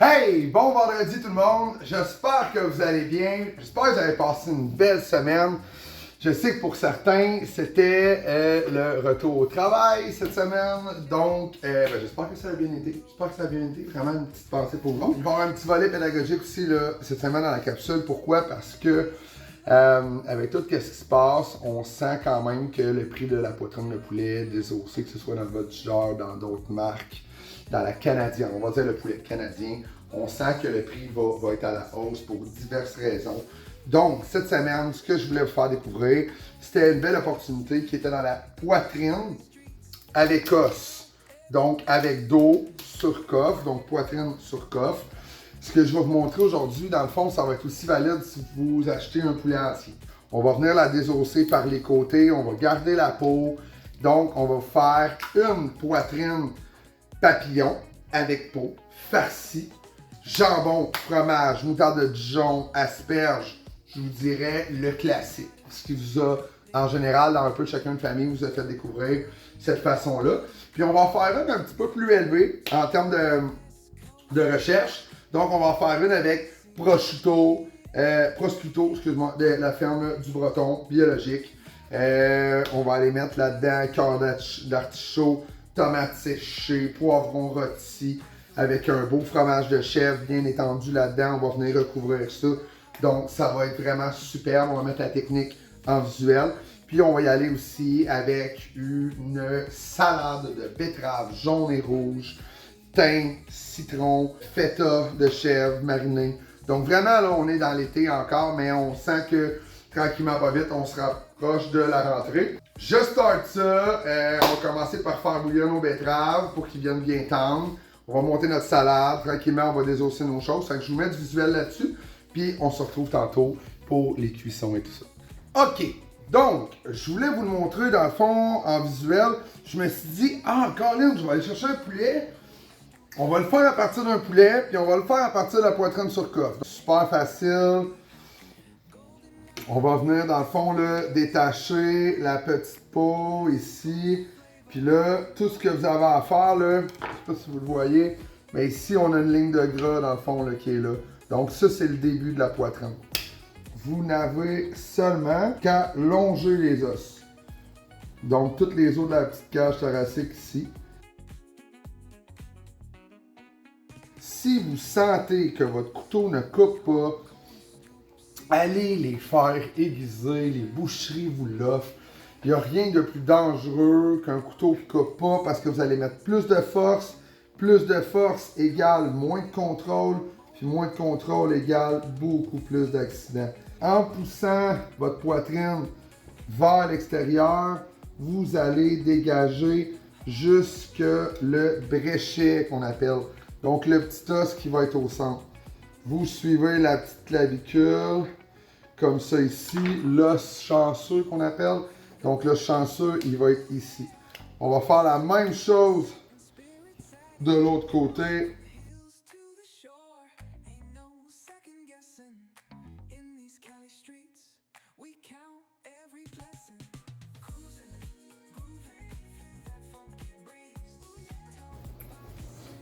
Hey, bon vendredi tout le monde, j'espère que vous allez bien, j'espère que vous avez passé une belle semaine. Je sais que pour certains, c'était le retour au travail cette semaine, donc j'espère que ça a bien été, vraiment une petite pensée pour vous. Il va y avoir un petit volet pédagogique aussi là, cette semaine dans la capsule, pourquoi? Parce que avec tout ce qui se passe, on sent quand même que le prix de la poitrine de poulet désossé, que ce soit dans le voltigeur, dans d'autres marques, dans la canadienne, on va dire le poulet canadien, on sent que le prix va être à la hausse pour diverses raisons. Donc, cette semaine, ce que je voulais vous faire découvrir, c'était une belle opportunité qui était dans la poitrine avec os. Donc, avec dos sur coffre, donc poitrine sur coffre. Ce que je vais vous montrer aujourd'hui, dans le fond, ça va être aussi valide si vous achetez un poulet entier. On va venir la désosser par les côtés, on va garder la peau. Donc, on va faire une poitrine papillon avec peau, farcie, jambon, fromage, moutarde de Dijon, asperges, je vous dirais le classique. Ce qui vous a, en général, dans un peu chacun de famille, vous a fait découvrir cette façon-là. Puis on va en faire une un petit peu plus élevée en termes de recherche. Donc on va en faire une avec prosciutto, excuse-moi, de la ferme du Breton, biologique. On va aller mettre là-dedans cœur d'artichaut, tomates séchées, poivrons rôtis, avec un beau fromage de chèvre bien étendu là-dedans. On va venir recouvrir ça. Donc, ça va être vraiment superbe. On va mettre la technique en visuel. Puis, on va y aller aussi avec une salade de betterave jaune et rouge, thym, citron, feta de chèvre marinée. Donc, vraiment, là, on est dans l'été encore, mais on sent que tranquillement, pas vite, on se rapproche de la rentrée. Je start ça. On va commencer par faire bouillir nos betteraves pour qu'ils viennent bien tendres. On va monter notre salade. Tranquillement, on va désosser nos choses. Fait que je vous mets du visuel là-dessus. Puis, on se retrouve tantôt pour les cuissons et tout ça. OK. Donc, je voulais vous le montrer dans le fond en visuel. Je me suis dit, Colin, je vais aller chercher un poulet. On va le faire à partir d'un poulet. Puis, on va le faire à partir de la poitrine sur coffre. Super facile. On va venir dans le fond là, détacher la petite peau ici. Puis là, tout ce que vous avez à faire, là, je ne sais pas si vous le voyez, mais ici on a une ligne de gras dans le fond là, qui est là. Donc ça, c'est le début de la poitrine. Vous n'avez seulement qu'à longer les os. Donc toutes les os de la petite cage thoracique ici. Si vous sentez que votre couteau ne coupe pas, allez les faire aiguiser, les boucheries vous l'offrent. Il n'y a rien de plus dangereux qu'un couteau qui ne coupe pas parce que vous allez mettre plus de force. Plus de force égale moins de contrôle, puis moins de contrôle égale beaucoup plus d'accidents. En poussant votre poitrine vers l'extérieur, vous allez dégager jusque le bréchet qu'on appelle. Donc le petit os qui va être au centre. Vous suivez la petite clavicule, comme ça ici, l'os chanceux qu'on appelle. Donc l'os chanceux, il va être ici. On va faire la même chose de l'autre côté.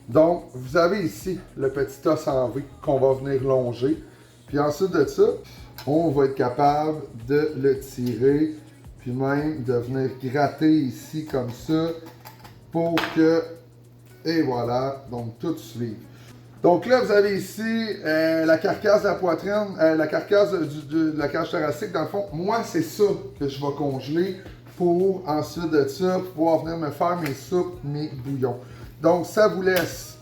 Donc, vous avez ici le petit os en V qu'on va venir longer. Puis ensuite de ça, on va être capable de le tirer, puis même de venir gratter ici comme ça pour que, et voilà, donc tout suive. Donc là, vous avez ici la carcasse de la poitrine, la carcasse de la cage thoracique. Dans le fond, moi, c'est ça que je vais congeler pour ensuite de ça pouvoir venir me faire mes soupes, mes bouillons. Donc, ça vous laisse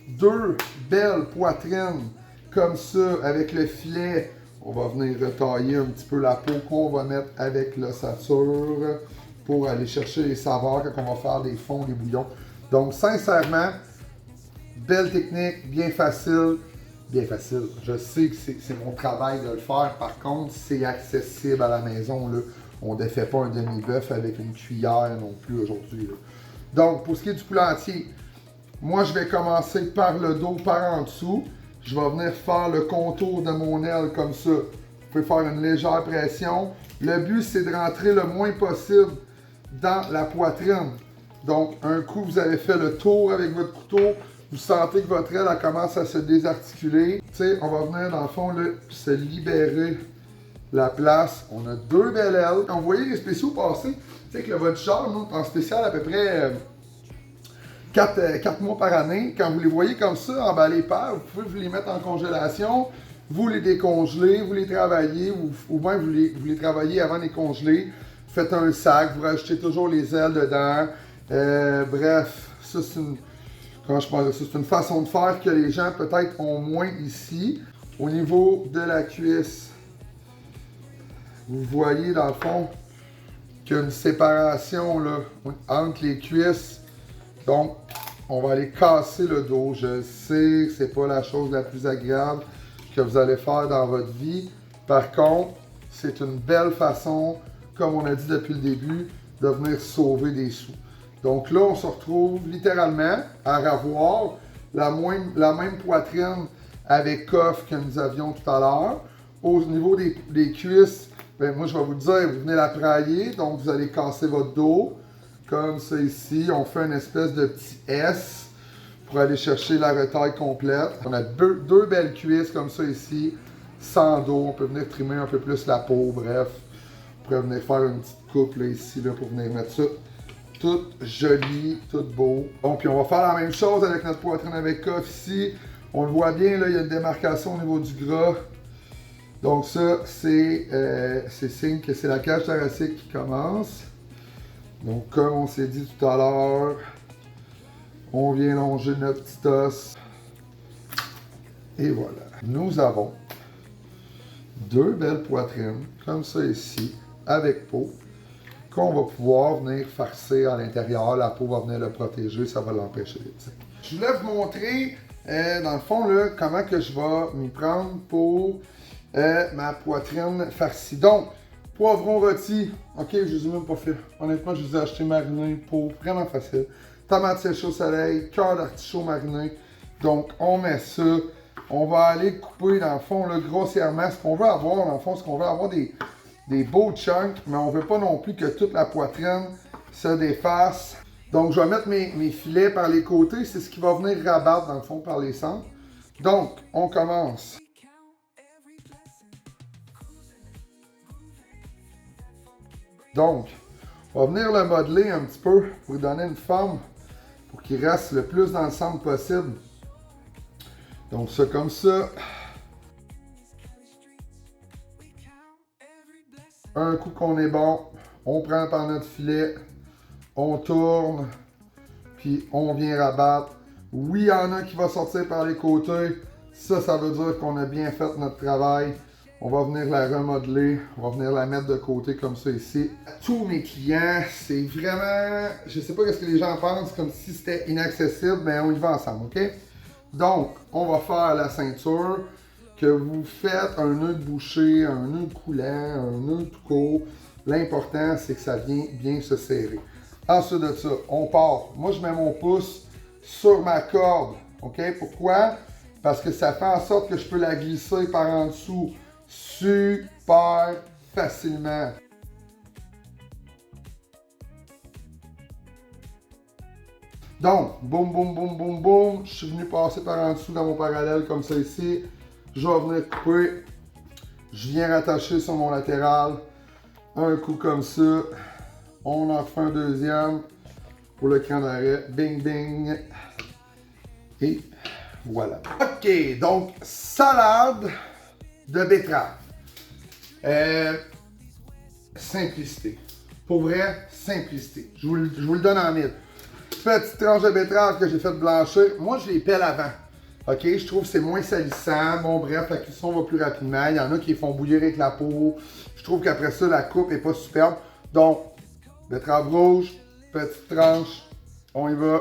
deux belles poitrines comme ça avec le filet. On va venir retailler un petit peu la peau qu'on va mettre avec l'ossature pour aller chercher les saveurs quand on va faire des fonds, des bouillons. Donc, sincèrement, belle technique, bien facile. Bien facile. Je sais que c'est mon travail de le faire. Par contre, c'est accessible à la maison. Là. On ne défait pas un demi-bœuf avec une cuillère non plus aujourd'hui. Donc, pour ce qui est du poulet entier, moi, je vais commencer par le dos, par en dessous. Je vais venir faire le contour de mon aile comme ça. Vous pouvez faire une légère pression. Le but, c'est de rentrer le moins possible dans la poitrine. Donc, un coup, vous avez fait le tour avec votre couteau. vous sentez que votre aile elle commence à se désarticuler. Tu sais, on va venir dans le fond là, se libérer la place. On a 2 belles ailes. Quand vous voyez les spéciaux passer, tu sais que le voltigeur, nous, en spécial à peu près 4 mois par année. Quand vous les voyez comme ça, emballés par, vous pouvez vous les mettre en congélation, vous les décongelez, vous les travaillez, ou bien vous les travaillez avant de les congeler. Faites un sac, vous rajoutez toujours les ailes dedans. Bref, ça c'est une... Comment je pense, c'est une façon de faire que les gens peut-être ont moins ici. Au niveau de la cuisse, vous voyez dans le fond qu'il y a une séparation là, entre les cuisses. Donc, on va aller casser le dos. Je sais que c'est pas la chose la plus agréable que vous allez faire dans votre vie. Par contre, c'est une belle façon, comme on a dit depuis le début, de venir sauver des sous. Donc là, on se retrouve littéralement à avoir la même poitrine avec coffre que nous avions tout à l'heure. Au niveau des cuisses, ben moi je vais vous dire, vous venez la prailler, donc vous allez casser votre dos. Comme ça ici, on fait une espèce de petit S pour aller chercher la retaille complète. On a deux belles cuisses comme ça ici, sans dos. On peut venir trimer un peu plus la peau, bref. On pourrait venir faire une petite coupe là, ici là, pour venir mettre ça tout joli, tout beau. Bon, puis on va faire la même chose avec notre poitrine avec coffre ici. On le voit bien, là, il y a une démarcation au niveau du gras. Donc ça, c'est signe que c'est la cage thoracique qui commence. Donc comme on s'est dit tout à l'heure, on vient longer notre petit os. Et voilà. Nous avons 2 belles poitrines, comme ça ici, avec peau, qu'on va pouvoir venir farcer à l'intérieur. La peau va venir le protéger, ça va l'empêcher. Je voulais vous montrer, dans le fond, là, comment que je vais m'y prendre pour ma poitrine farcie. Donc, poivron rôti, ok, je les ai même pas fait. Honnêtement, je les ai achetés marinés pour vraiment facile. Tomates séchées au soleil, cœur d'artichaut mariné. Donc, on met ça. On va aller couper, dans le fond, là, grossièrement, ce qu'on veut avoir, dans le fond, ce qu'on veut avoir des beaux chunks, mais on ne veut pas non plus que toute la poitrine se défasse. Donc, je vais mettre mes filets par les côtés. C'est ce qui va venir rabattre, dans le fond, par les centres. Donc, on commence. Donc, on va venir le modeler un petit peu pour lui donner une forme, pour qu'il reste le plus dans le centre possible. Donc, ça comme ça. Un coup qu'on est bon, on prend par notre filet, on tourne, puis on vient rabattre. Oui, il y en a qui va sortir par les côtés. Ça veut dire qu'on a bien fait notre travail. On va venir la remodeler, on va venir la mettre de côté comme ça ici. Tous mes clients, c'est vraiment, je sais pas ce que les gens pensent, comme si c'était inaccessible, mais on y va ensemble, ok? Donc, on va faire la ceinture. Que vous faites un nœud de boucher, un nœud de coulant, un nœud tout court, l'important c'est que ça vient bien se serrer. Ensuite de ça, on part. Moi, je mets mon pouce sur ma corde. OK? Pourquoi? Parce que ça fait en sorte que je peux la glisser par en dessous super facilement. Donc, boum, boum, boum, boum, boum. Je suis venu passer par en dessous dans mon parallèle comme ça ici. Je vais venir couper. Je viens rattacher sur mon latéral. Un coup comme ça. On en fait un deuxième pour le cran d'arrêt. Bing, bing. Et voilà. OK, donc, salade de betterave. Simplicité. Pour vrai, simplicité. Je vous le donne en mille. Petite tranche de betterave que j'ai fait blanchir. Moi, je les pèle avant. OK, je trouve que c'est moins salissant. Bon, bref, la cuisson va plus rapidement. Il y en a qui les font bouillir avec la peau. Je trouve qu'après ça, la coupe n'est pas superbe. Donc, betterave rouge, petite tranche. On y va.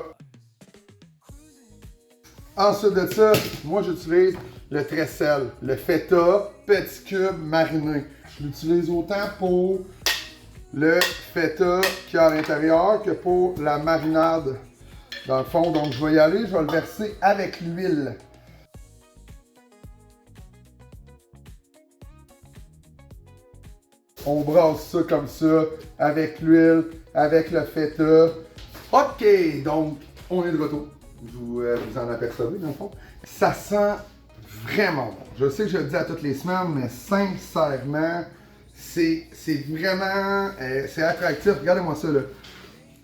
Ensuite de ça, moi, j'utilise le tressel, le feta, petit cube mariné. Je l'utilise autant pour le feta qu'il y a à l'intérieur que pour la marinade. Dans le fond, donc je vais y aller, je vais le verser avec l'huile. On brasse ça comme ça, avec l'huile, avec le feta. OK, donc on est de retour. vous en apercevez dans le fond. Ça sent vraiment bon. Je sais que je le dis à toutes les semaines, mais sincèrement, c'est vraiment c'est attractif. Regardez-moi ça là.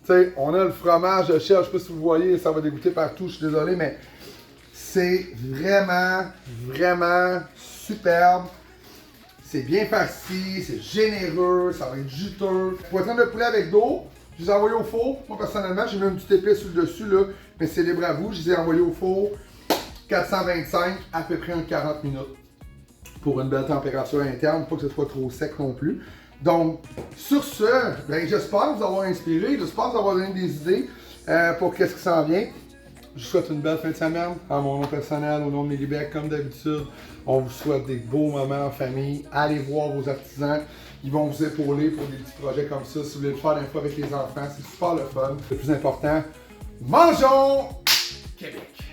Tu sais, on a le fromage de chèvre, je sais pas si vous voyez, ça va dégoûter partout, je suis désolé, mais c'est vraiment superbe. C'est bien farci, c'est généreux, ça va être juteux. Poitrine de poulet avec d'eau, je les ai envoyés au four. Moi personnellement, j'ai mis une petite épice sur le dessus là, mais c'est libre à vous. Je les ai envoyés au four 425, à peu près 40 minutes. Pour une belle température interne, pas que ce soit trop sec non plus. Donc, sur ce, ben, j'espère vous avoir inspiré, j'espère vous avoir donné des idées pour qu'est-ce qui s'en vient. Je vous souhaite une belle fin de semaine. En mon nom personnel, au nom de Mélibert, comme d'habitude, on vous souhaite des beaux moments en famille. Allez voir vos artisans. Ils vont vous épauler pour des petits projets comme ça. Si vous voulez le faire d'un fois avec les enfants, c'est super le fun. Le plus important, mangeons Québec!